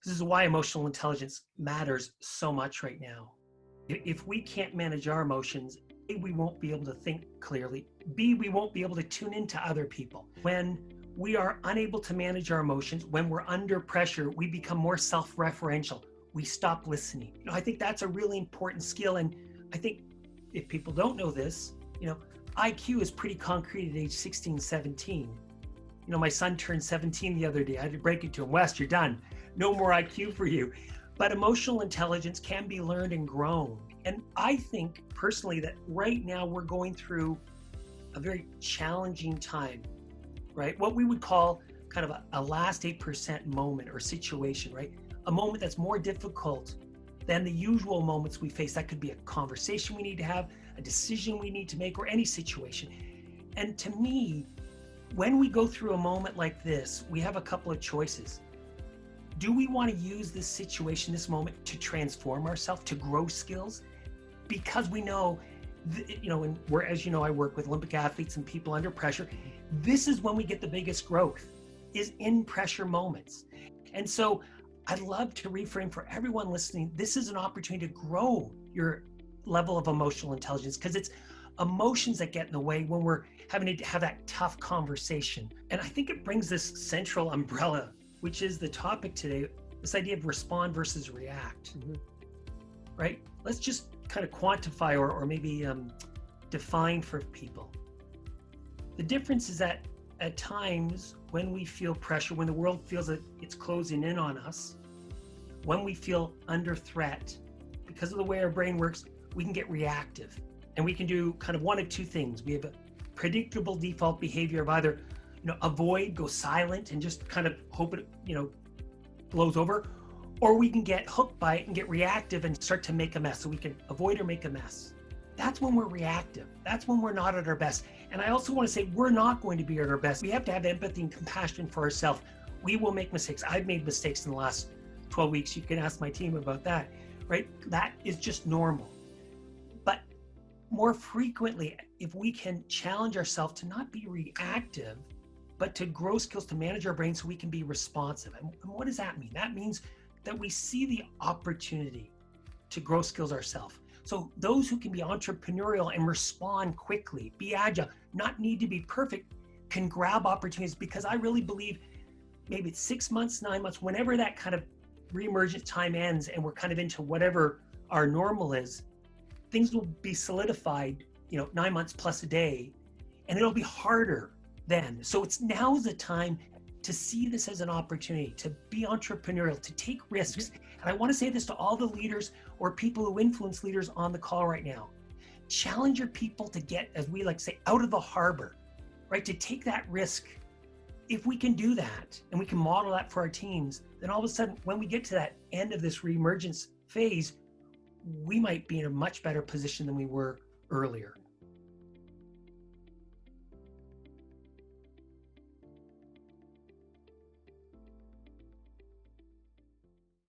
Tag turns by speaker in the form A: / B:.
A: This is why emotional intelligence matters so much right now. If we can't manage our emotions, A, we won't be able to think clearly. B, we won't be able to tune into other people. When we are unable to manage our emotions, when we're under pressure, we become more self-referential. We stop listening. I think that's a really important skill. And I think if people don't know this, IQ is pretty concrete at age 16, 17. My son turned 17 the other day. I had to break it to him. Wes, you're done. No more IQ for you. But emotional intelligence can be learned and grown. And I think personally that right now we're going through a very challenging time, right? What we would call kind of a last 8% moment or situation, right? A moment that's more difficult than the usual moments we face. That could be a conversation we need to have, a decision we need to make, or any situation. And to me, when we go through a moment like this, we have a couple of choices. Do we want to use this situation, this moment, to transform ourselves, to grow skills? Because we know, and as you know, I work with Olympic athletes and people under pressure. This is when we get the biggest growth, is in pressure moments. And so I'd love to reframe for everyone listening. This is an opportunity to grow your level of emotional intelligence, because it's emotions that get in the way when we're having to have that tough conversation. And I think it brings this central umbrella, which is the topic today, this idea of respond versus react, right? Let's just kind of quantify or maybe define for people. The difference is that at times when we feel pressure, when the world feels that it's closing in on us, when we feel under threat, because of the way our brain works, we can get reactive. And we can do kind of one of two things. We have a predictable default behavior of either, avoid, go silent, and just kind of hope it, blows over. Or we can get hooked by it and get reactive and start to make a mess. So we can avoid or make a mess. That's when we're reactive. That's when we're not at our best. And I also want to say we're not going to be at our best. We have to have empathy and compassion for ourselves. We will make mistakes. I've made mistakes in the last 12 weeks. You can ask my team about that, right? That is just normal. But more frequently, if we can challenge ourselves to not be reactive, but to grow skills to manage our brain so we can be responsive. And what does that mean? That means that we see the opportunity to grow skills ourselves. So those who can be entrepreneurial and respond quickly, be agile, not need to be perfect, can grab opportunities, because I really believe maybe it's 6 months, 9 months, whenever that kind of reemergent time ends and we're kind of into whatever our normal is, things will be solidified, 9 months plus a day, and it'll be harder then. So now's the time to see this as an opportunity, to be entrepreneurial, to take risks. And I want to say this to all the leaders or people who influence leaders on the call right now. Challenge your people to get, as we like to say, out of the harbor, right? To take that risk. If we can do that and we can model that for our teams, then all of a sudden, when we get to that end of this reemergence phase, we might be in a much better position than we were earlier.